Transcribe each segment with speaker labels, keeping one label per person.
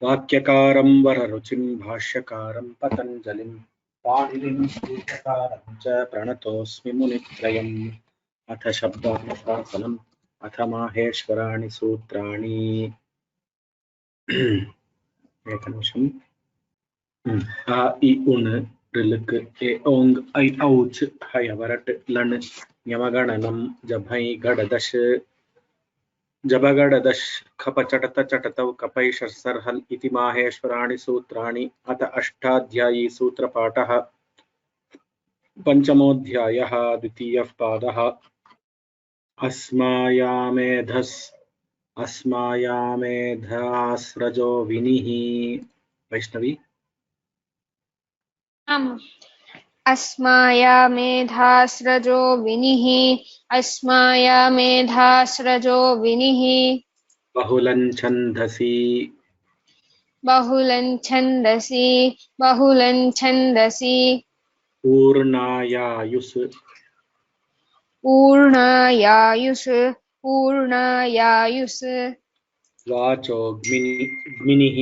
Speaker 1: वाक्यकारं वररुचिं भाष्यकारं पतञ्जलिं पाणिनिं सूत्रकारं च प्रणतोऽस्मि मुनित्रयम्। अथ शब्दानुशासनम् अथ माहेश्वराणि सूत्राणि। एकनिमिषम्। आ इ उन् ऋलृक् ए ओङ् ऐ औच् हयवरट् लण् यमगणनं जभै गडदश जबगडदश खप चटत चटतौ कपै शर्सर्हल् इति माहेश्वराणि सूत्राणि। अथ अष्टाध्यायी सूत्रपाठः। पंचमोऽध्यायः द्वितीयः पादः। अस्मायामेधास्रजो विनिः। वैष्णवी।
Speaker 2: अस्मायामेधास्रजो विनिः अस्मायामेधास्रजो विनिः
Speaker 1: बहुलं छन्दसि
Speaker 2: बहुलं छन्दसि बहुलं छन्दसि
Speaker 1: पूर्णायायुस्
Speaker 2: पूर्णायायुस् पूर्णायायुस्
Speaker 1: वाचोऽग्निः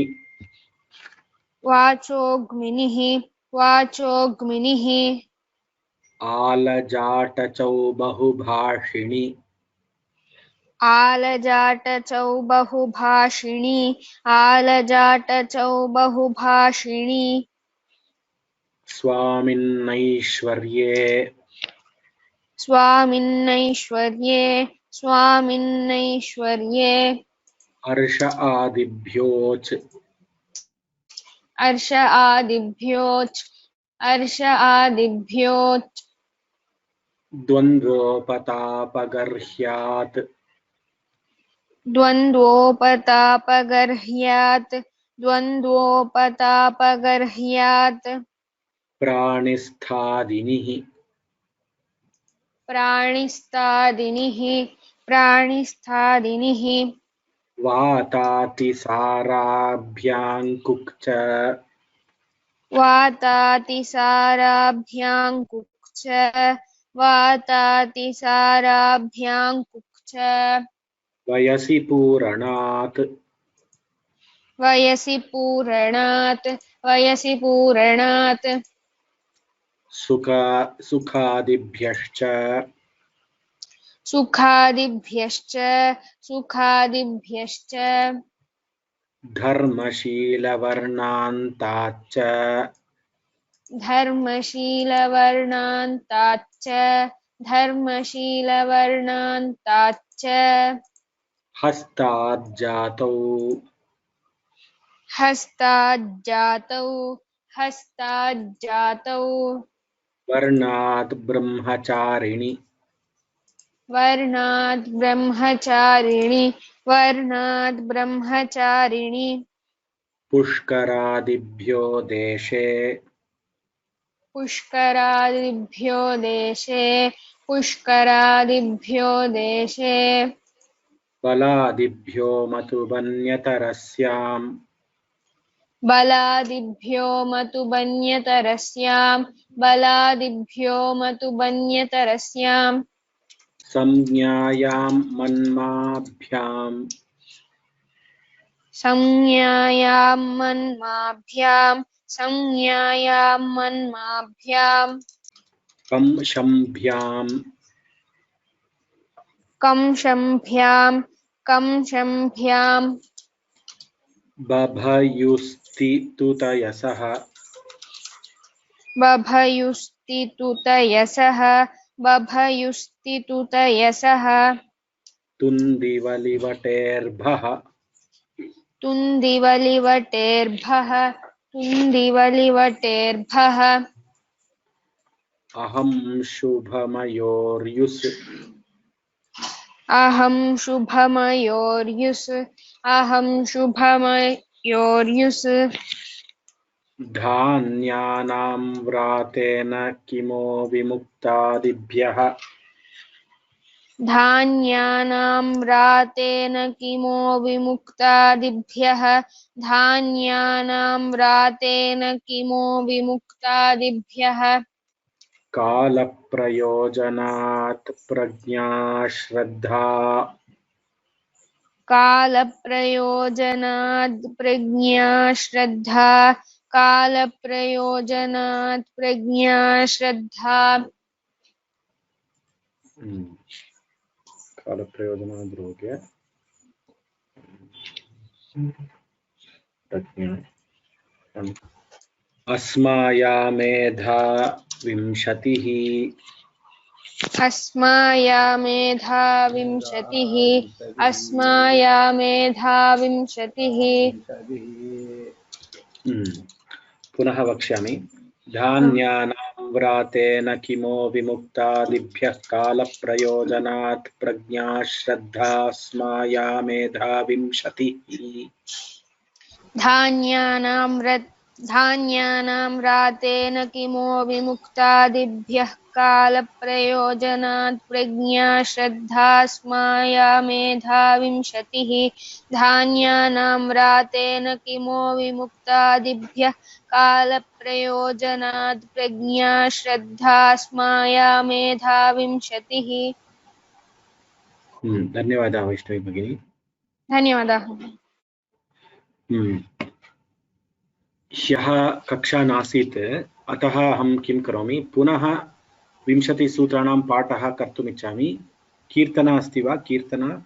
Speaker 2: वाचोऽग्निः वाचोऽग्निः
Speaker 1: आलजाटचौ बहुभाषिणि
Speaker 2: आलजाटचौ बहुभाषिणी आलजाटचौ बहुभाषिणी
Speaker 1: स्वामिन्नैश्वर्ये
Speaker 2: स्वामिन्नैश्वर्ये स्वामिन्नैश्वर्ये
Speaker 1: अर्ष आदिभ्योच्
Speaker 2: अर्ष आदिभ्योच् अर्ष आदिभ्योच्
Speaker 1: द्वन्द्वोपतापगर्ह्यात्
Speaker 2: द्वन्द्वोपतापगर्ह्यात् द्वन्द्वोपतापगर्ह्यात्
Speaker 1: प्राणिस्थादिनिः
Speaker 2: प्राणिस्तादिनिः प्राणिस्थादिनिः
Speaker 1: वातातिसाराभ्याङ्कुक्
Speaker 2: वातातिसाराभ्याङ्कुक् वातातिसाराभ्याङ्कुक्
Speaker 1: वयसि पूरणात्
Speaker 2: वयसि पूरणात् वयसि पूरणात्
Speaker 1: सुखादिभ्यश्च
Speaker 2: सुखादिभ्यश्च सुखादिभ्यश्च
Speaker 1: धर्मशीलवर्णान्ताच्च
Speaker 2: धर्मशीलवर्णान्ताच्च धर्मशीलवर्णान्ताच्च
Speaker 1: हस्ताज्जातौ
Speaker 2: हस्ताज्जातौ हस्ताज्जातौ
Speaker 1: वर्णात् ब्रह्मचारिणि
Speaker 2: वर्णात् ब्रह्मचारिणि वर्णात् ब्रह्मचारिणि
Speaker 1: पुष्करादिभ्यो देशे
Speaker 2: पुष्करादिभ्यो देशे पुष्करादिभ्यो देशे
Speaker 1: बलादिभ्यो मतुबन्यतरस्याम्
Speaker 2: बलादिभ्यो मतुबन्यतरस्यां बलादिभ्यो मतुबन्यतरस्यां
Speaker 1: संज्ञायां मन्माभ्याम्
Speaker 2: संज्ञायां मन्माभ्यां संज्ञायां मन्माभ्यां
Speaker 1: कंशम्भ्याम्
Speaker 2: कंशम्भ्यां कंशम्भ्यां
Speaker 1: बभयुस्तितुतयसः
Speaker 2: बभयुस्तितुतयसः बभयुस्तितुतयसः
Speaker 1: तुन्दिवलिवटेर्भः
Speaker 2: तुन्दिवलिवटेर्भः तुन्दिवलिवटेर्भः
Speaker 1: अहं शुभमयोर्युस्
Speaker 2: अहं शुभमयोर्युस् अहं शुभमयोर्युस्
Speaker 1: धान्यानां व्रातेन किमो विमुक्तादिभ्यः
Speaker 2: धान्यानां रातेन किमो विमुक्तादिभ्यः धान्यानां रातेन किमो विमुक्तादिभ्यः
Speaker 1: कालप्रयोजनात् प्रज्ञा श्रद्धा
Speaker 2: कालप्रयोजनात् प्रज्ञा श्रद्धा कालप्रयोजनात् प्रज्ञा श्रद्धा
Speaker 1: कालप्रयोजनात् रोग्य प्रज्ञा अस्माया मेधा विंशतिः
Speaker 2: अस्माया मेधा विंशतिः अस्माया मेधा विंशतिः
Speaker 1: पुनः वक्ष्यामि धान्यानां व्रातेन किमो विमुक्तादिभ्यः कालप्रयोजनात् प्रज्ञा श्रद्धा अस्माया मेधा विंशतिः
Speaker 2: धान्यानां रातेन किमो विमुक्तादिभ्यः कालप्रयोजनात् प्रज्ञा श्रद्धास्माया मेधा विंशतिः धान्यानां रातेन किमो विमुक्तादिभ्यः कालप्रयोजनात् प्रज्ञा श्रद्धास्माया मेधा विंशतिः।
Speaker 1: धन्यवादः वैष्णवी भगिनी।
Speaker 2: धन्यवादाः।
Speaker 1: ह्यः कक्षा नासीत्, अतः अहं किं करोमि, पुनः 20 सूत्राणां पाठः कर्तुम् इच्छामि। कीर्तना अस्ति वा? कीर्तना?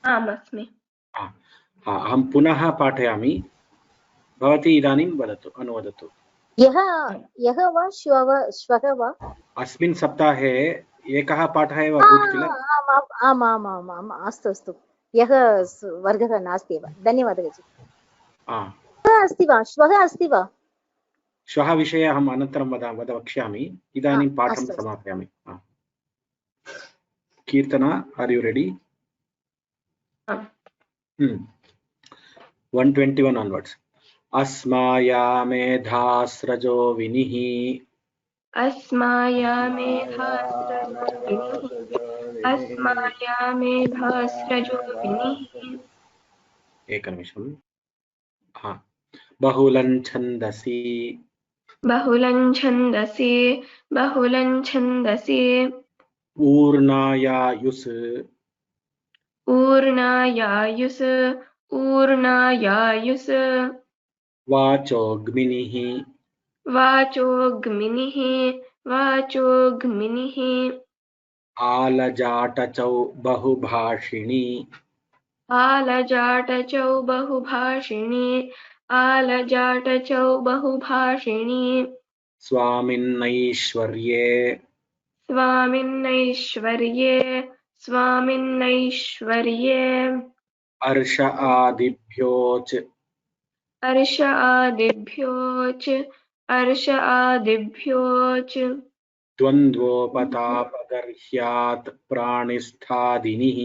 Speaker 3: आम् अस्मि।
Speaker 1: अहं पुनः पाठयामि, भवती इदानीं वदतु, अनुवदतु।
Speaker 4: यः वा श्वः वा?
Speaker 1: अस्मिन् सप्ताहे एकः पाठः एव अभूत् किल?
Speaker 4: आम् अस्तु यः वर्गः नास्ति एव। धन्यवादः। अस्ति वा? श्वः अस्ति वा?
Speaker 1: श्वः विषये अहम् अनन्तरं वक्ष्यामि, इदानीं पाठं समापयामि। कीर्तना, आर् यु रेडी? 121 onwards. अस्माया मेधास्रजो विनिः
Speaker 3: अस्माया मेधास्रजो विनिः
Speaker 1: एकनिमिषम्। बहुलं छन्दसि ऊर्णायायुस् वाचोग्मिनिः आलजाटचौ बहुभाषिणी
Speaker 3: स्वामिन्नैश्वर्ये
Speaker 1: अर्ष आदिभ्योच द्वन्द्वोपतापगर्ह्यात् प्राणिस्थादिनिः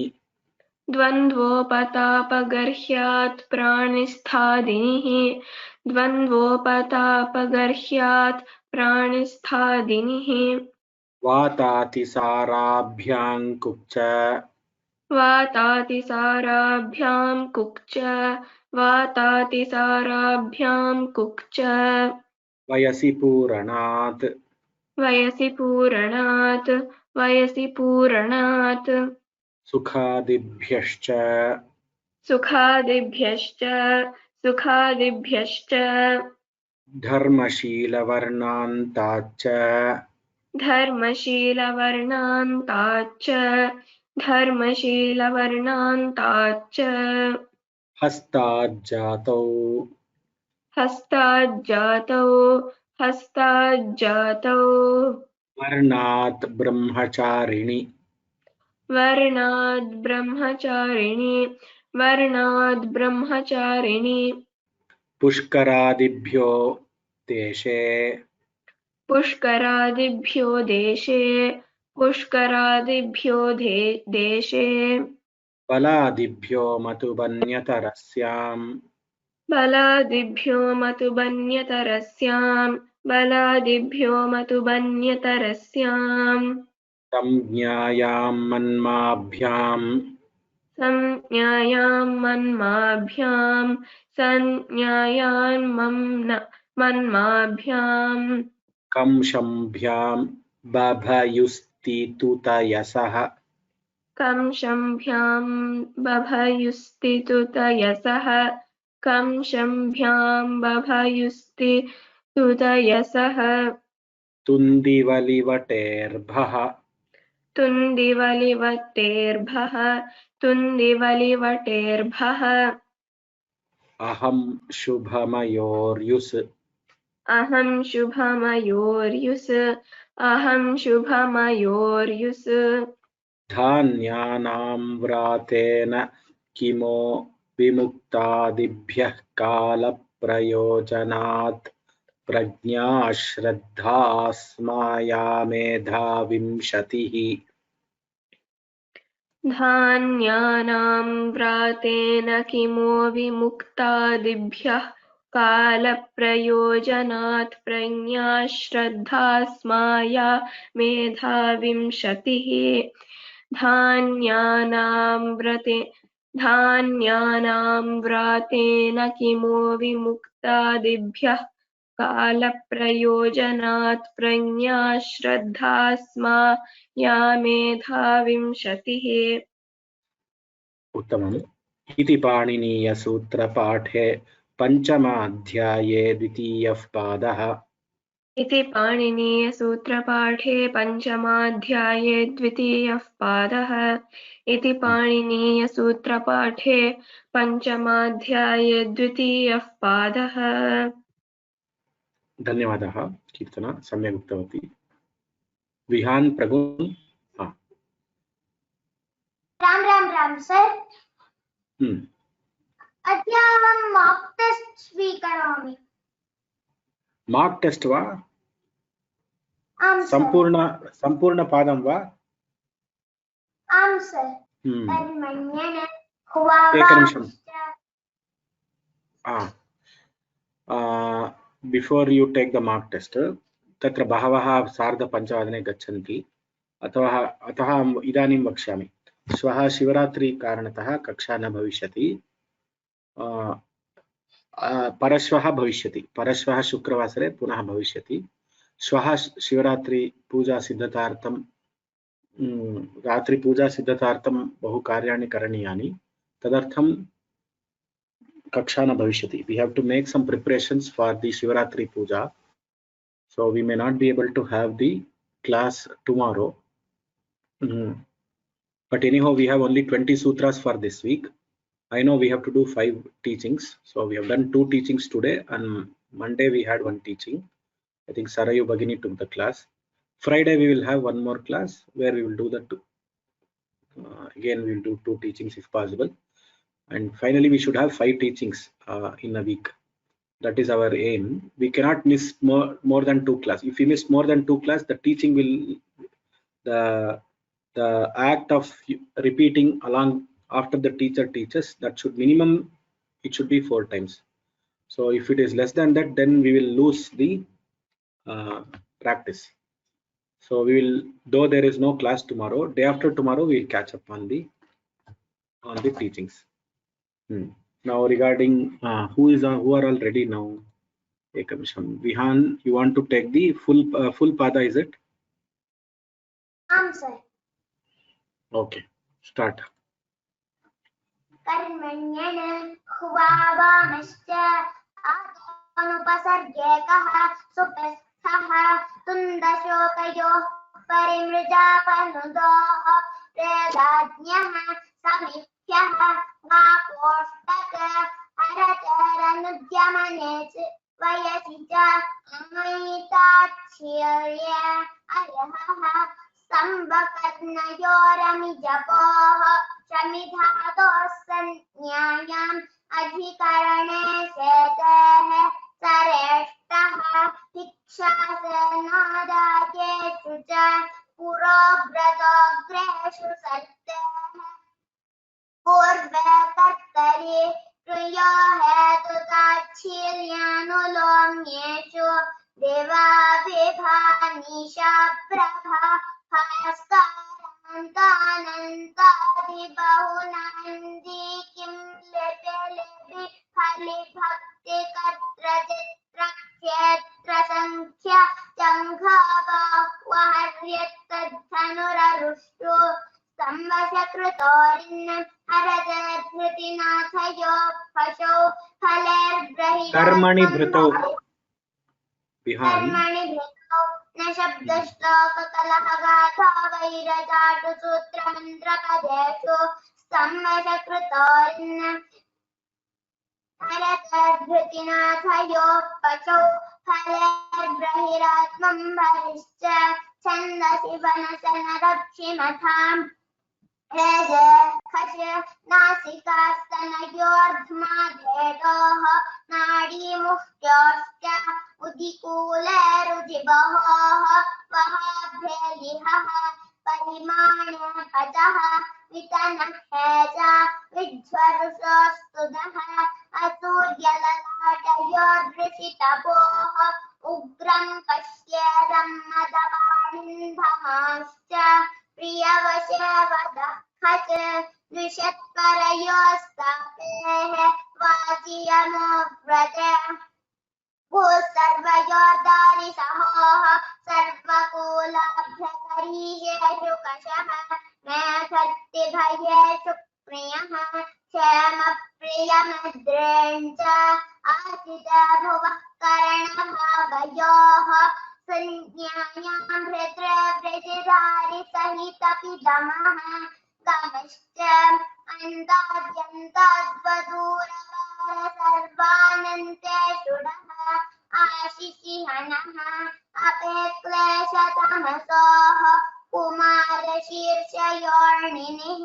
Speaker 1: वातातिसाराभ्यां कुक्च वयसि पूरणात् सुखादिभ्यश्च धर्मशीलवर्णान्ताच्च हस्ताज्जातौ वर्णात् ब्रह्मचारिणि पुष्करादिभ्यो देशे बलादिभ्यो मतुबन्यतरस्याम् संज्ञायां मन्माभ्याम् कंशंभ्यां बभयुस्तितुतयसः
Speaker 3: कंशंभ्यां बभयुस्तितुतयसः कंशंभ्यां बभयुस्तितुतयसः
Speaker 1: तुन्दिवलिवटेर्भः
Speaker 3: तुन्दिवलिवटेर्भः
Speaker 1: अहं शुभमयोर्युस्
Speaker 3: अहं शुभमयोर्युस्
Speaker 1: धान्यानां व्रातेन किमो विमुक्तादिभ्यः कालप्रयोजनात् प्रज्ञा श्रद्धा स्माया मेधाविंशतिः
Speaker 3: धान्यानां व्रातेन किमो विमुक्तादिभ्यः कालप्रयोजनात् प्रज्ञा श्रद्धा स्माया मेधाविंशतिः धान्यानां व्रातेन किमो विमुक्तादिभ्यः कालप्रयोजनात् प्रज्ञा श्रद्धा स्माया मेधाविंशतिः
Speaker 1: उत्तमम्। इति पाणिनीयसूत्रपाठे पञ्चमाध्याये द्वितीयः पादः।
Speaker 3: इति पाणिनीयसूत्रपाठे पञ्चमाध्याये द्वितीयः पादः। इति पाणिनीयसूत्रपाठे पञ्चमाध्याये द्वितीयः पादः।
Speaker 1: धन्यवादः कीर्तना, सम्यक् उक्तवती। विहान प्रगुण
Speaker 5: राम सर। अद्य अहं मॉक टेस्ट स्वीकरोमि।
Speaker 1: मार्क टेस्ट वा?
Speaker 5: आम् सर।
Speaker 1: सम्पूर्णपादं वा?
Speaker 5: आम् सर। कर्मण्येन
Speaker 1: एकनिमिषम्। Before you take the mark test, तत्र बहवः सार्धपञ्चवादने गच्छन्ति, अतः इदानीं वक्ष्यामि। श्वः शिवरात्रि कारणतः कक्षा न भविष्यति, परश्वः भविष्यति। परश्वः शुक्रवासरे पुनः भविष्यति। श्वः शिवरात्रि पूजा सिद्धतार्थं रात्रि पूजा सिद्धतार्थं बहु कार्याणि करणीयानि, तदर्थं कक्षा न भविष्यति. We have to make some preparations for the Shivaratri puja, so we may not be able to have the class tomorrow. But anyhow, we have only 20 sutras for this week. I know we have to do 5 teachings, so we have done 2 teachings today, and Monday we had 1 teaching. I think Sarayu Bhagini took the class. Friday we will have 1 more class where we will do the again we will do 2 teachings if possible, and finally we should have 5 teachings in a week. That is our aim. We cannot miss more than 2 classes. If we miss more than 2 classes, the teaching will, the act of repeating along after the teacher teaches, that should minimum, it should be 4 times. So if it is less than that, then we will lose the practice. So we will, though there is no class tomorrow, day after tomorrow we will catch up on the teachings. Now regarding who are all ready now? Ekamisham. Vihan, you want to take the full pada, is it?
Speaker 5: Sir.
Speaker 1: Okay, start.
Speaker 5: कर्मण्येन हुवावामश्च आत्मनुपसर्गेकः सुपस्थः तुन्दशोकयोः परिमृजापनुदोः प्रेदाज्ञः समीप्यः वापोष्टक हरचरनुद्यमने च वयसि च अमयिताच्छीर्य अयहः संवकर्णयोरमिजपोः शमिधातोस्संज्ञायाम् अधिकरणे शेतेः सरेष्टः भिक्षासेनादायेषु च पुरोव्रतोऽग्रेषु सत्तेः पूर्वे कर्तरि प्रियो हेतुताच्छील्यानुलोम्येषु देवाभिभानिशा प्रभा भास्करान्तानन्तादिबहुनन्दी किं लिपि फलिभक्तिकर्त्रचित्रक्षेत्रसङ्ख्या जङ्घाबाह्वहर्यत्तद्धनुररुष्टु संवशकृतोरिन् हरदधृतिनाथयो पशो
Speaker 1: कर्मणि भृतौ
Speaker 5: कर्मणि भृतौ न शब्दश्लोककलहगाथा वैरजाटुसूत्रमन्त्रपदेषु संवशकृतोरिन् हरदधृतिनाथयो पशौ फलैर्बहिरात्मं बहिश्च छन्दसि वनसनरक्षिमथाम् नासिकास्तनयोर्ध्माधेटोः नाडीमुह्योश्च उदिकूलरुजिबहोः वहाभ्यलिहः परिमाणे पचः वितनः हेजा विध्वरुषोस्तुदः असूर्यललाटयोर्दृशितपोः उग्रं पश्येदं मदपाणिन्धमाश्च प्रियवशवदः खच द्विषत्परयोस्तापेः वाचियमोव्रते भूसर्वयोर्दारिसहोः सर्वकूलाभ्यकरीषेषु कषः मेघर्तिभयेषु प्रियः क्षेमप्रियमद्रेण च आसिता भुवः करणभावयोः संज्ञायां हृद्रवृजिधारिसहितपिदमः गमश्च अन्ताद्यन्ताद्वदूरपार सर्वानन्तेषुडः आशिषिहनः अपेक्लेशतमसोः कुमारशीर्षयोर्णिनिः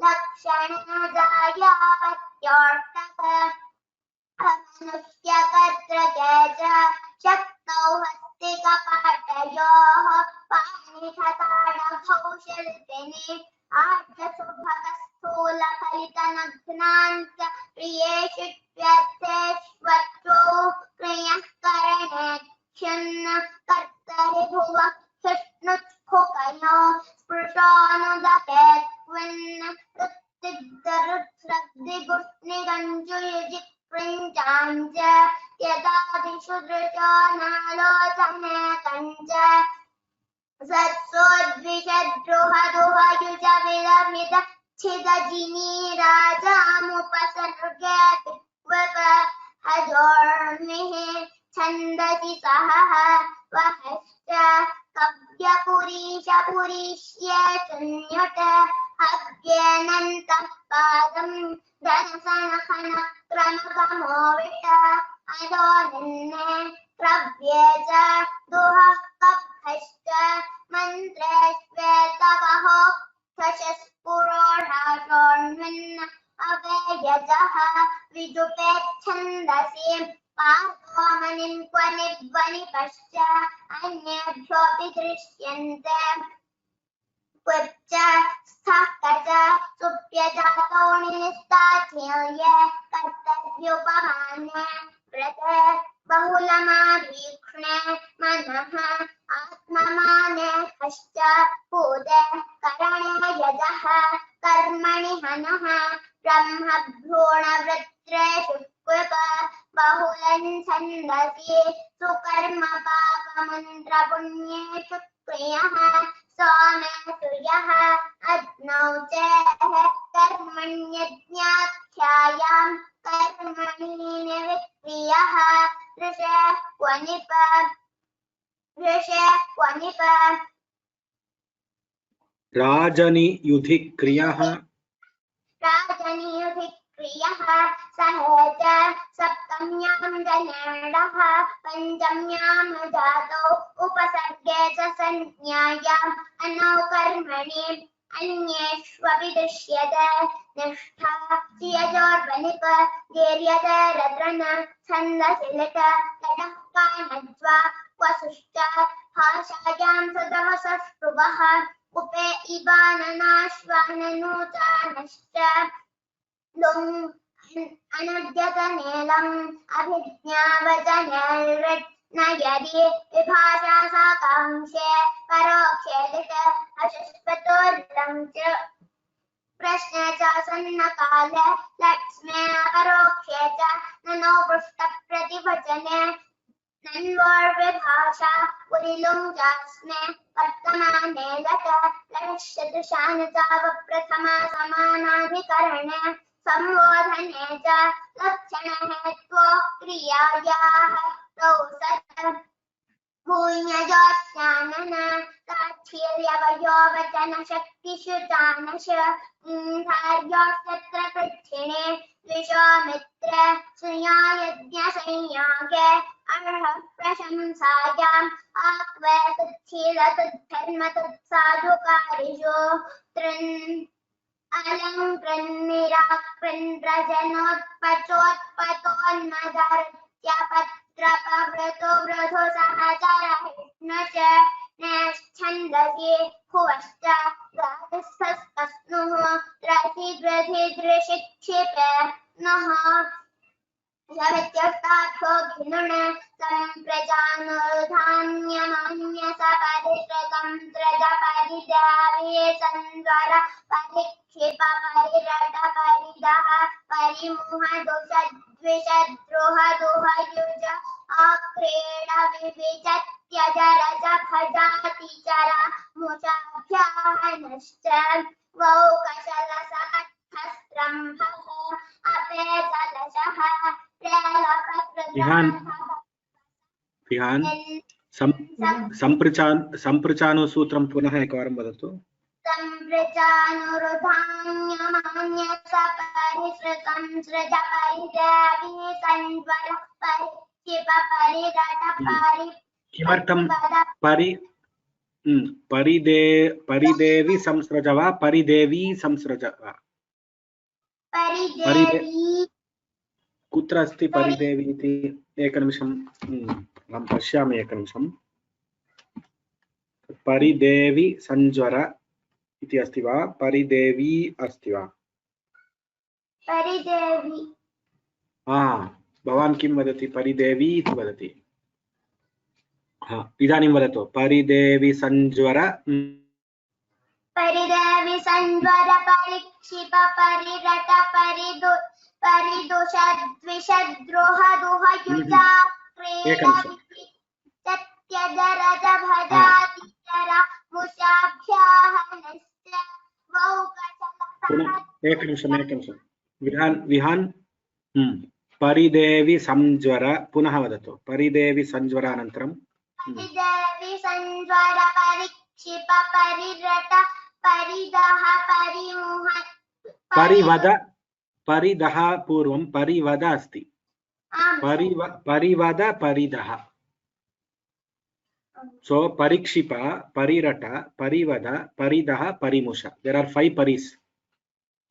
Speaker 5: लक्षणजायापत्योष्टक अमनुष्यकर्तृके च शक्तौ हस्तिकपाटयोः पाणिहताडभौ शिल्पिनि आर्धसुभगस्थूलफलितनग्नाञ्च प्रियेषु व्यर्थेष्वत्रो क्रियः करणे क्षुण्ण कर्तरि भुवः कृष्णुत्फुकयो स्पृशोऽनुदपेत्विन् ऋत्तिग्धरुत्स्रग्दिगुष्णिरञ्जुयुजि कृञ्चाञ्च यदादिषु दृशो नालोचने कञ्च सत्सोद्विषद्रुहदुहयुज विलमिद छिदजिनीराजामुपसर्गे पिक्वप हजोर्मिः छन्दसि सहः वहश्च कव्यपुरीशपुरीष्ये शून्यट अव्येनन्तः पादं धनसनखनक्रमगमोविष अदोनिन्ने क्रव्ये च दुहः कब्धश्च मन्त्रेष्वेतवहो क्षशस्पुरोढाषोऽन्विन् अवेयजः विजुपेच्छन्दसि पार्थोमनिं क्वनिध्वनिपश्च अन्येभ्योऽपि दृश्यन्ते क्वच स्थः कच सुप्यजातो निस्ताचील्ये कर्तव्योपमाने व्रते बहुलमाभीक्ष्णे मनः आत्ममाने हश्च पूते करणे यजः कर्मणि हनः ब्रह्मभ्रूणवृत्रेषु कृप बहुलं छन्दसि सुकर्म पापमन्त्रपुण्येषु क्रियः सोमे सूर्यः अग्नौ चेः कर्मण्यज्ञाख्यायां कर्मणि निविक्रियः ऋषे क्वनिप
Speaker 1: राजनियुधि क्रियः
Speaker 5: सहेज सप्तम्यां जनेडः पञ्चम्यां जातौ उपसर्गे च संज्ञायाम् अनौ कर्मणि अन्येष्वपि दृश्यते निष्ठा यजोर्वनिप दीर्यते रद्रन छन्दसि लिट लटः कानज्वा वसुश्च भाषायां सदवसष्टुवः उपे इवाननाश्वाननूचानश्च लुङ् अनद्यतनेलम् अभिज्ञावचनेर्वृट् न यदि विभाषा साकांक्षे परोक्षे लिट अशुष्पतोर्लं च प्रश्ने च सन्नकाले लक्ष्मे अपरोक्षे च ननो पृष्ठप्रतिवचने नन्वोर्विभाषा पुरिलुं चास्मे वर्तमाने लट प्रथमा समानाधिकरण संबोधने च लक्षणहेत्वो क्रियायाः तौ सत् भून्यजोत्स्नानन ताच्छीर्यवयोवचनशक्तिषु चानश इन्द्रार्योस्तत्र पृच्छिणे द्विषोमित्र श्रियायज्ञसंयागे अर्ह प्रशंसायाम् आक्वे तच्छीलतद्धर्म तत्साधुकारिषु तृन् अलङ्कृन्निराक्रन्द्रजनोत्पचोत्पतोन्मदारत्यपत्रपवृतो वृथो सहचरः न च नैश्छन्दसि भुवश्च गाधस्थस्तस्नुः रथिद्रधिदृशिक्षिपे नः यमित्यर्थार्थोऽघिनुण सम्प्रजानुधान्यमान्यसपरिश्रतं त्रजपरिदावे सन्द्वर परिक्षिप परिरट परिदः परिमुहदुषद्विषद्रोहदुहयुज आक्रीड विविचत्यज रज भजातिचर मुषाभ्याहनश्च वौकशरसहस्रम्भः अपेतलशः
Speaker 1: विहान संप्रचानो सूत्रं पुनः एकवारं वदतु।
Speaker 5: सम्प्रचानुरुधान्यमान्यसपरिश्रुतं सृजपरिदेवी सन्वर परिक्षिप परिरट
Speaker 1: किमर्थं परिदेवी संसृज वा परिदेवी संसृज वा?
Speaker 5: परिदेवी
Speaker 1: कुत्र अस्ति परिदेवी इति? एकनिमिषम् अहं पश्यामि एकनिमिषं। परिदेवी संज्वर इति अस्ति वा? परिदेवी अस्ति वा?
Speaker 5: परिदेवी।
Speaker 1: भवान् किं वदति? परिदेवी इति वदति। इदानीं वदतु। परिदेवी संज्वर
Speaker 5: परिदेवी संज्वर परिक्षिप परिरट परिदुषद्विषद्रोहदुहयुजा क्रीडवित्यजरज भजातिचर मुषाभ्याहनश्च वौकशलसः
Speaker 1: एकनिमिषं विहान परिदेवी संज्वर पुनः वदतु। परिदेवी संज्वर अनन्तरं
Speaker 5: परिदेवी संज्वर परिक्षिप परिरट परिदः परिमुह
Speaker 1: परिवद परिदः पूर्वं परिवद अस्ति। परिवद परिदः। So परिक्षिप परिरट परिवद परिदः परिमुष. There are 5 paris.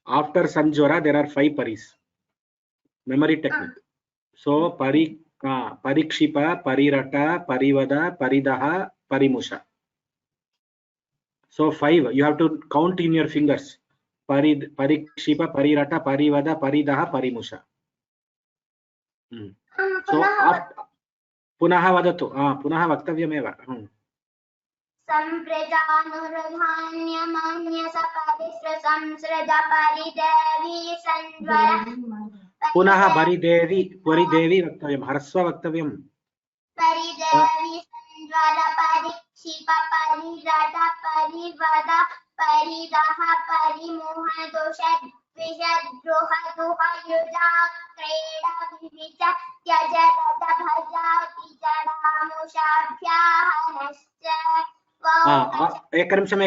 Speaker 1: After sanjvara there are 5 paris. Memory technique. So परिक्षिप परिरट परिवद परिदः परिमुष. So 5. You have to count in your fingers. परिक्षिप परिरट परिवद परिदः परिमुष. So पुनः वदतु। पुनः वक्तव्यमेव। पुनः परिदेवी परिदेवी वक्तव्यं। ह्रस्व वक्तव्यं।
Speaker 5: परिदेवी संज्वर परिक्षिप परिरट परिवद परिदः परिमुह दुषद्विषद्रोहदुहयुजा क्रीड विविच त्यज रज भजातिचरामुषाभ्याहनश्च
Speaker 1: एकनिमिषम्।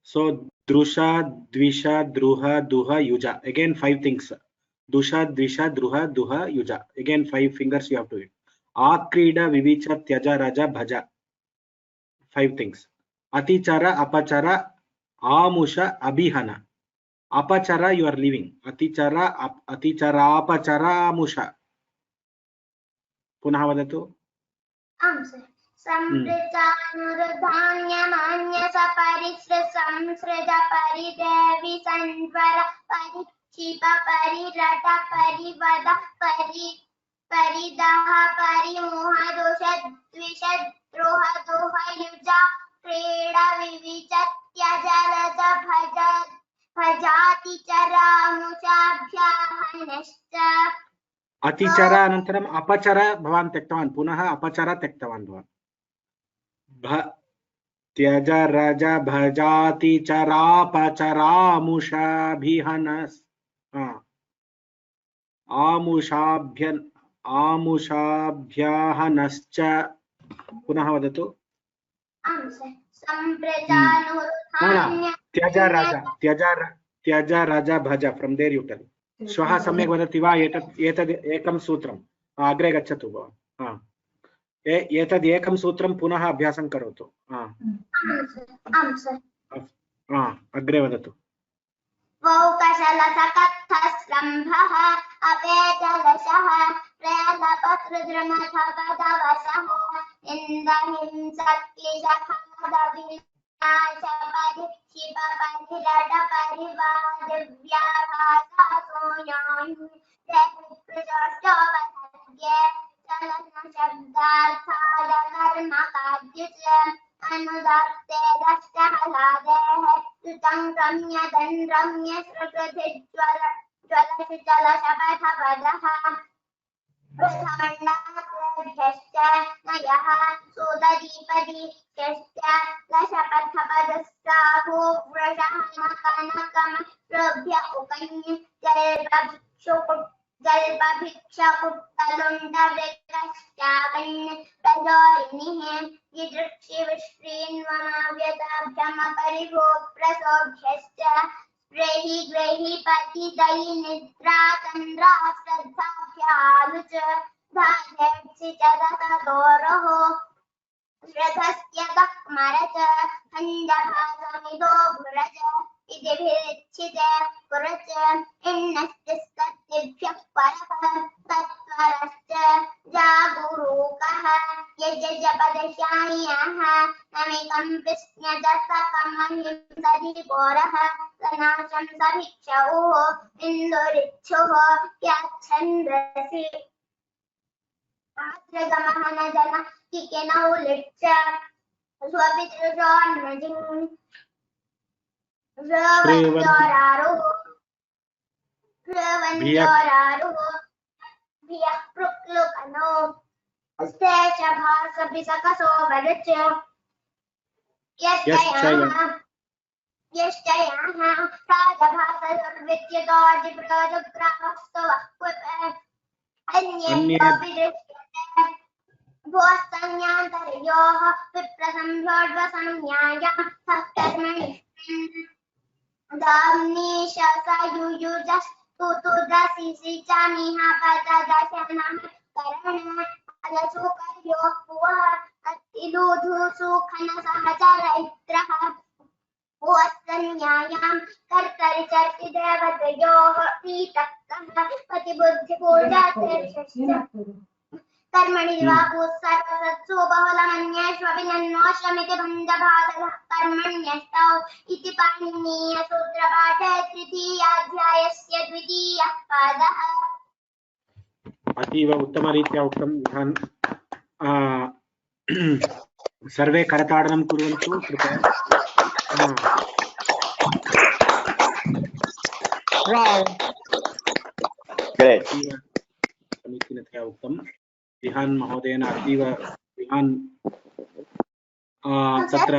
Speaker 1: So drusha dvisha druha duha yuja. Again 5 things. Dusha dvisha druha duha yuja. Again 5 fingers you have to do it. Akrida vivicha tyaja raja bhaja. 5 things. Atichara apachara amusha abhihana. Apachara you are leaving. Atichara apachara amusha. Punah vadatu.
Speaker 5: संसृज परिदेवी संज्वर परिक्षिप परिरट परिवद परिदः परिमुह दुषद्विषद्रोहदुहयुजा क्रीड विविच त्यज रज भजातिचरामुषाभ्याहनश्च.
Speaker 1: अतिचरा अनन्तरम् aperture भवान् त्यक्तवान्। पुनः aperture त्यक्तवान् भवान्। त्यज रज भजाति चरापचरामुषाभिहनस् आमुषाभ्याहनश्च पुनः वदतु त्यज रज भज फ्रॉम देयर यू टेल श्वः सम्यक् वदति वा एतद् एकं सूत्रम् अग्रे गच्छतु भवान् एतद् एकं सूत्रं पुनः अभ्यासं करोतु अग्रे वदतु
Speaker 5: वौकशलसकत्थस्रम्भः अपेचलशः प्रेतपत्रद्रुमथपदवशः इन्दहिंसक्लिशखलविनाशपरिक्षिपपरिरटपरिवादिव्याघातसोऽयं अनुदात्ते दष्टहलादेः सुतं रम्य दण्ड्रम्य सृकृतिज्वल ज्वलशपथपदः प्रथमण्डाभ्यश्च नयः सुददीपदीभ्यश्च लशपथपदस्ताभूवृषहनकनकमभ्य उपन्य जल्पभिक्षकुट्टलुण्डवृकश्चाकन् प्रजोरिणिः यदृक्षिविश्रीन्वनाव्यताभ्यमपरिभो प्रसोभ्यश्च स्प्रेहि ग्रेहि पतिदयि निद्रा तन्द्रा श्रद्धाभ्यालुच धाध्यर्षि च दशदोरोः श्रद्धस्य गक्मरच खण्डभासमिदो भुरज इतिभिरिच्छिते पुरच इण्णश्चिस्तद्दिभ्यः परः तत्त्वरश्च जागुरूकः यजपदशाय्यः नमिकं कृष्ण्यजसकमहिंसधिपोरः सनाशं सभिक्षौः इन्दुरिच्छुः याच्छन्द्रसि आत्रगमः न जनः किकेनौ लिच्छ स्वपितृशोन्नजिम् भियः प्रक्लुकनो अस्तेशभासभिसकसो वदच यश्चयाः राजभासर्विद्यतोऽजिप्रजग्राहस्तवः अन्येऽपि दृश्यते भोस्तन्यान्तर्योः विप्रसंभोड्वसंज्ञायाः सत्कर्मणि दाम्नीशसयुयुजस्तुतुदसिसि च मिहापददशनः करण अलसुकर्यो भुवः अत्तिलुधुसुखनसहचरैत्रः भुवस्तन्यायां कर्तरि चर्ति देवतयोः पीतकः पतिबुद्धिपूजात्यर्षश्च कर्मणि दिवाभूत्सर्वसत्सु बहुलमन्येष्वभिनन्नोऽश्रमिति बन्धभासः कर्मण्यष्टौ इति पाणिनीयसूत्रपाठे तृतीयाध्यायस्य द्वितीयः पादः।
Speaker 1: अतीव उत्तमरीत्या उक्तं विधान सर्वे करताडनं कुर्वन्तु कृपया समीचीनतया उक्तं विहान महोदयेन अतीव विहान तत्र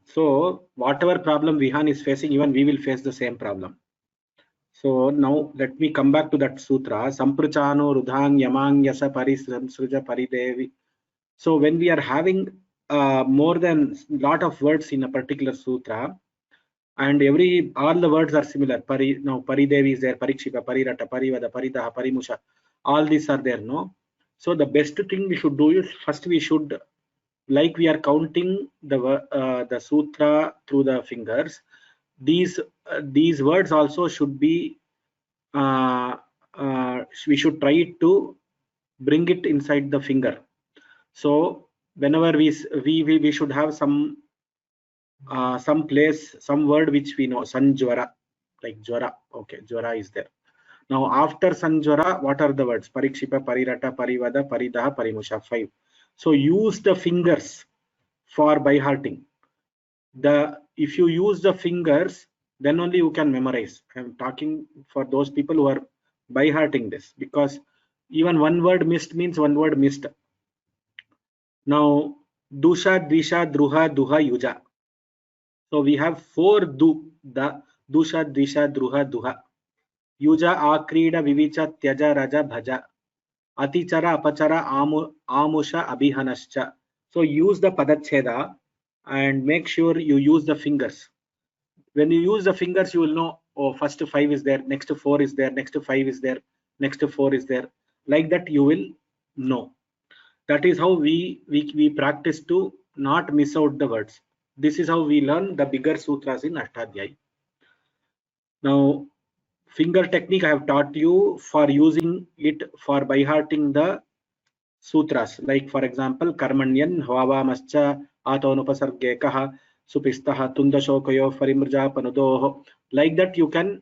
Speaker 1: so whatever problem Vihan is facing, even we will face the same problem. So now let me come back to that sutra. Samprachano rudhang yamang yasa parisramsruja paridevi. So when we are having more than lot of words in a particular sutra, and all the words are similar. Now paridevi is there, parikshipa, parirata, parivada, paridaha, parimusha. All these are there, no? So the best thing we should do is first we should, like we are counting the sutra through the fingers, these words also should be we should try to bring it inside the finger. So whenever we should have some place, some word which we know, sanjvara, like jvara. Okay, jvara is there. Now after sanjvara, what are the words? Parikshipa, parirata, parivada, paridaha, parimusha. 5. So use the fingers for by hearting. If you use the fingers, then only you can memorize. I'm talking for those people who are by hearting this, because even one word missed means one word missed. Now Dusha, Dvisha, Druha, Duha, Yuja. So we have 4 the Dusha, Dvisha, Druha, Duha. Yuja, Akrida, Vivicha, Tyaja, Raja, Bhaja. Atichara, Apachara, Amusha, Abhihanascha. So use the Padacheda and make sure you use the fingers. When you use the fingers, you will know, oh, first 5 is there, next 4 is there, next 5 is there, next 4 is there. Like that you will know. That is how we practice to not miss out the words. This is how we learn the bigger sutras in Ashtadhyayi. Now, finger technique I have taught you for using it for by hearting the sutras. Like for example, Karmanyan, Havamascha, Atonupasargekaha, Supistaha, Tundashokayo, Farimrja, Panudoho. Like that you can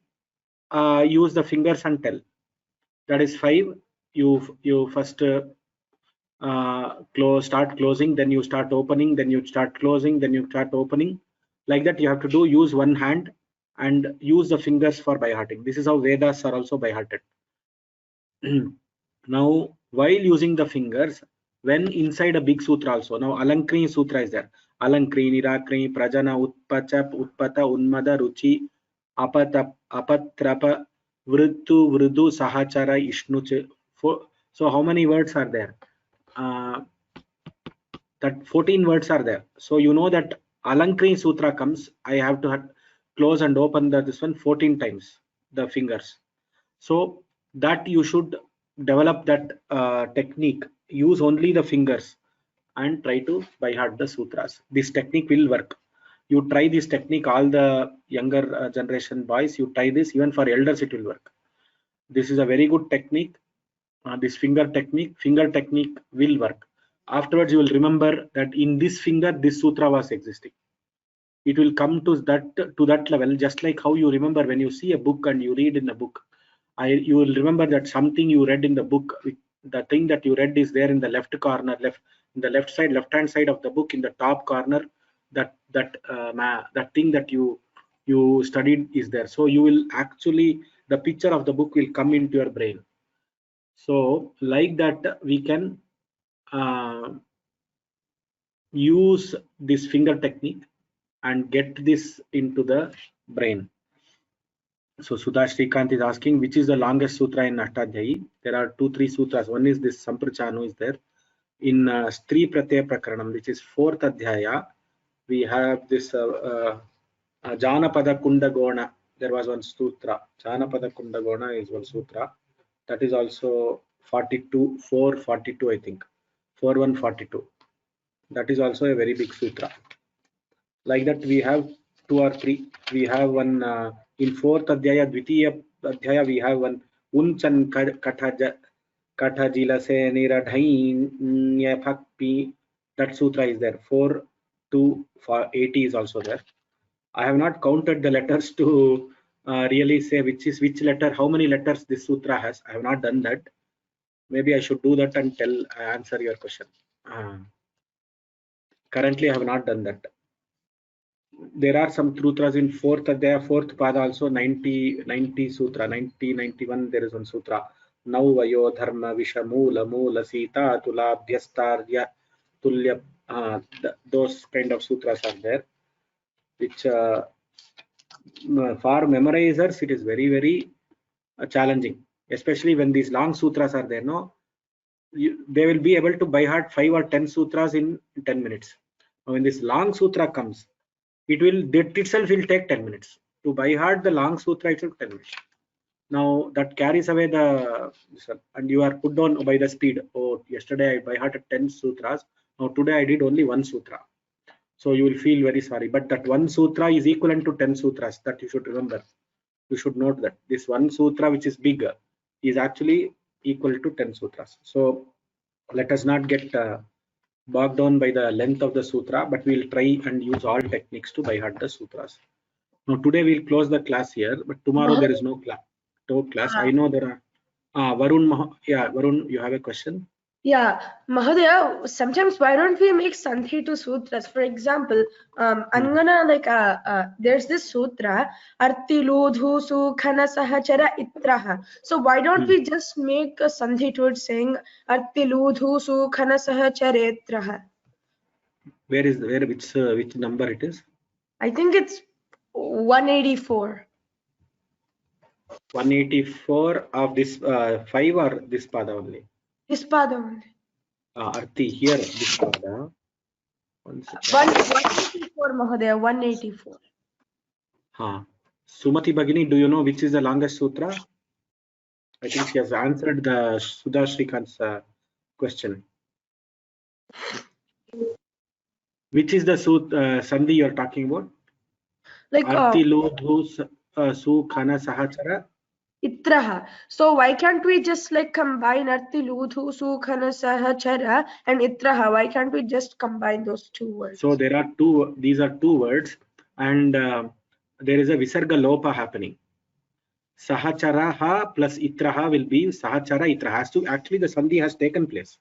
Speaker 1: use the fingers and tell. That is 5. You first start closing, then you start opening, then you start closing, then you start opening. Like that you have to use one hand and use the fingers for by hearting. This is how Vedas are also by hearted. Now while using the fingers, when inside a big sutra also, now Alankrini sutra is there. Alankrini, Nirakrini, Prajana, Utpacha, Utpata, Unmada, Ruchi, Apatrapa, Vrittu, Vridu, Sahachara, Ishnuch. So how many words are there? That 14 words are there. So you know that Alankrini sutra comes, I have to close and open this one 14 times, the fingers. So that you should develop that technique. Use only the fingers and try to by heart the sutras. This technique will work. You try this technique, all the younger generation boys, you try this, even for elders it will work. This is a very good technique. This finger technique will work. Afterwards you will remember that in this finger this sutra was existing. It will come to that level, just like how you remember when you see a book and you read in a book. You will remember that something you read in the book, the thing that you read is there in the left corner, in the left hand side of the book, in the top corner. That thing that you studied is there. So you will actually, the picture of the book will come into your brain. So like that we can use this finger technique and get this into the brain. So Sudha Shrikant is asking, which is the longest sutra in Ashtadhyayi? There are 2-3 sutras. One is this Samprachanu is there. In Stri Pratyaya Prakaranam, which is 4th Adhyaya, we have this Janapada Kundagona. There was one sutra. Janapada Kundagona is one sutra. That is also 442, I think. 4142. That is also a very big sutra. Like that we have 2 or 3. We have one in 4th Adhyaya, Dvitiya Adhyaya, we have one Unchan Katajila Se Niradhain Phakpi. That sutra is there. 4 to 80 is also there. I have not counted the letters to really say which letter, how many letters this sutra has. I have not done that. Maybe I should do that and answer your question. Currently I have not done that. There are some sutras in 4th Adhyaya, 4th Pada also, 90 sutra, 91 there is one sutra. Nauvayo Dharma Vishamula Mula Sita Tulabhyastarya Tulya. Those kind of sutras are there, which for memorizers it is very, very challenging, especially when these long sutras are there. No, they will be able to by heart 5 or 10 sutras in 10 minutes. Now, when this long sutra comes, that itself will take 10 minutes. To by heart the long sutra, it took 10 minutes. Now that carries away and you are put down by the speed. Oh, yesterday I by hearted 10 sutras. Now today I did only 1 sutra. So you will feel very sorry. But that 1 sutra is equivalent to 10 sutras. That you should remember. You should note that this 1 sutra, which is bigger, is actually equal to 10 sutras. So let us not get bogged down by the length of the sutra, but we'll try and use all techniques to by heart the sutras. Now today we'll close the class here, but tomorrow there is no class. I know there are Varun. Yeah, Varun, you have a question?
Speaker 3: Yeah, Mahodaya, sometimes why don't we make Sandhi to sutras? For example, I'm gonna there's this sutra, Artiludhu Sukhana Sahachara Itraha. So why don't we just make a Sandhi to it saying Artiludhu Sukhana Sahachara Itraha?
Speaker 1: which number it is?
Speaker 3: I think it's 184.
Speaker 1: 184 of this 5 or this pada only?
Speaker 3: This pada only.
Speaker 1: Arti, here this pada.
Speaker 3: 184 Mahodaya, 184.
Speaker 1: Sumati Bhagini, do you know which is the longest sutra? I think she has answered the Sudha Shrikant's question. Which is the sandhi you are talking about?
Speaker 3: Like
Speaker 1: Arti Ludhu Su Khana Sahachara
Speaker 3: Itraha. So why can't we just like combine Arti Ludhu Su Khana Sahachara and Itraha? Why can't we just combine those two words?
Speaker 1: So there are two, these are two words, and there is a Visarga Lopa happening. Sahacharaha plus Itraha will be Sahachara Itraha. Has to, actually the sandhi has taken place.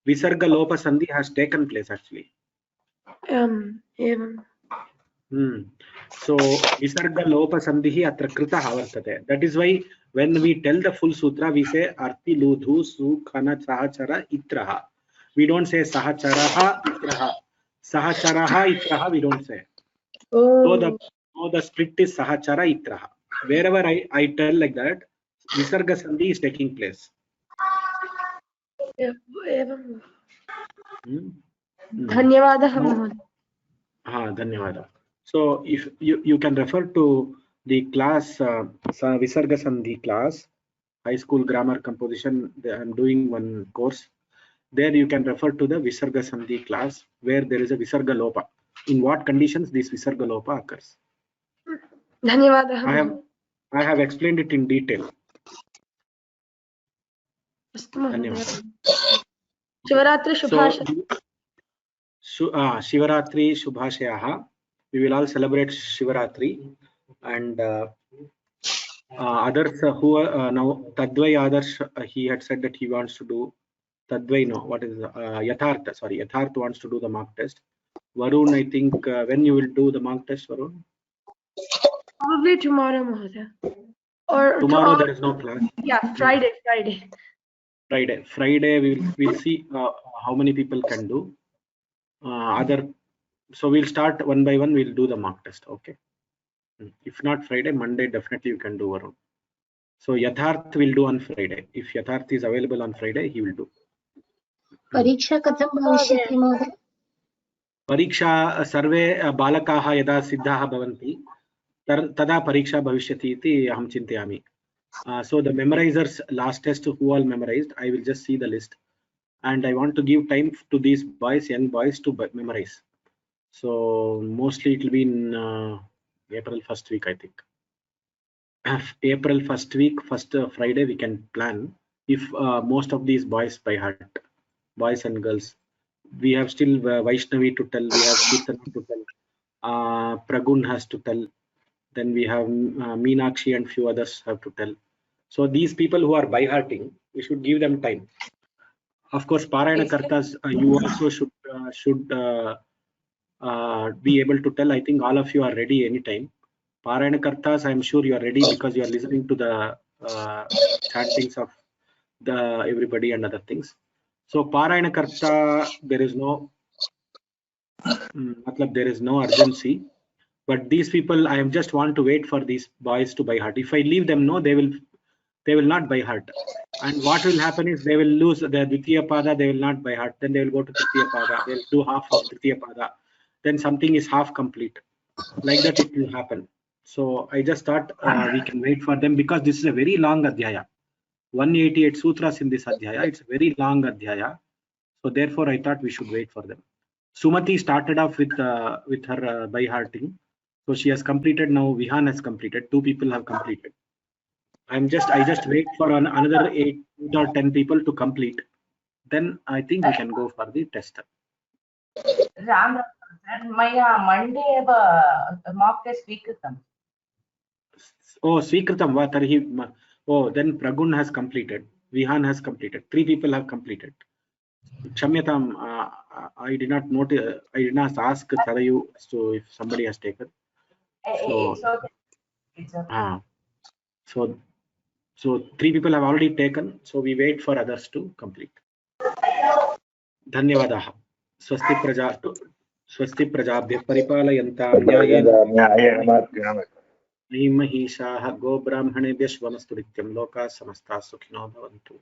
Speaker 1: Visarga Lopa sandhi has taken place actually. So Visarga Lopa sandhi atra kritaha vartate. That is why when we tell the full sutra, we say Arti Ludhu Su Khana Sahachara Itraha. We don't say Sahacharaha Itraha. Sahacharaha Itraha we don't say. So the split is Sahachara Itraha. Wherever I tell like that, Visarga sandhi is taking place.
Speaker 3: Dhanyavadaha.
Speaker 1: Dhanyavada. So if you can refer to the class Visarga Sandhi class, high school grammar composition. I'm doing one course. There you can refer to the Visarga Sandhi class where there is a Visarga Lopa. In what conditions this Visarga Lopa occurs?
Speaker 3: Dhanyavadaha.
Speaker 1: I have explained it in detail.
Speaker 3: Shivaratri Shubhashaya.
Speaker 1: Shivaratri Shubhashayaha. We will all celebrate Shivaratri, and others who now Tadvai Adarsh, he had said that he wants to do Tadvai. No, what is Yathartha? Sorry, Yathartha wants to do the mock test. Varun, I think when you will do the mock test, Varun?
Speaker 3: Probably tomorrow, Mahodaya. Or
Speaker 1: tomorrow there is no class.
Speaker 3: Yeah, Friday.
Speaker 1: Friday we'll see how many people can do. So we'll start one by one. We'll do the mock test. Okay. If not Friday, Monday definitely you can do Varun. So Yatharth will do on Friday. If Yatharth is available on Friday, he will do.
Speaker 4: Pariksha katham bhavishyati Mahodaya?
Speaker 1: Pariksha sarve balakaha yada siddhaha bhavanti tada pariksha bhavishyati iti aham chintayami. So the memorizers last test who all memorized, I will just see the list, and I want to give time to these boys, young boys, to memorize. So mostly it will be in April first week, I think. April first week, first Friday we can plan if most of these boys by heart, boys and girls. We have still Vaishnavi to tell, we have Kirtan to tell, Pragun has to tell, then we have Meenakshi and few others have to tell. So these people who are by hearting, we should give them time. Of course, Parayana Kartas, you also should be able to tell. I think all of you are ready anytime. Parayana Kartas, I am sure you are ready because you are listening to the chantings of the everybody and other things. So Parayana Karta, there is no urgency. But these people, I just want to wait for these boys to by heart. If I leave them, no, they will not by heart. And what will happen is they will lose the Dvitiya Pada, they will not by heart. Then they will go to Tritiya Pada, they will do half of Tritiya Pada. Then something is half complete. Like that it will happen. So I just thought we can wait for them because this is a very long Adhyaya. 188 sutras in this Adhyaya. It's a very long Adhyaya. So therefore I thought we should wait for them. Sumati started off with her by hearting. So she has completed now. Vihan has completed. 2 people have completed. I just wait for another 8 or 10 people to complete. Then I think we can go for the test.
Speaker 6: Ram, Maya Monday mock test Swikritam.
Speaker 1: Oh, Swikritam va tarhi. Oh, then Pragun has completed. Vihan has completed. 3 people have completed. Kshamyatam, I did not notice. I did not ask Sarayu so if somebody has taken. So 3 people have already taken. So we wait for others to complete. Dhanyavadaha. स्वस्ति प्रजाभ्यः परिपालयन्तां न्यायेन महीषाः गोब्राह्मणेभ्यः शुभमस्तु नित्यं लोकाः समस्ताः सुखिनो भवन्तु।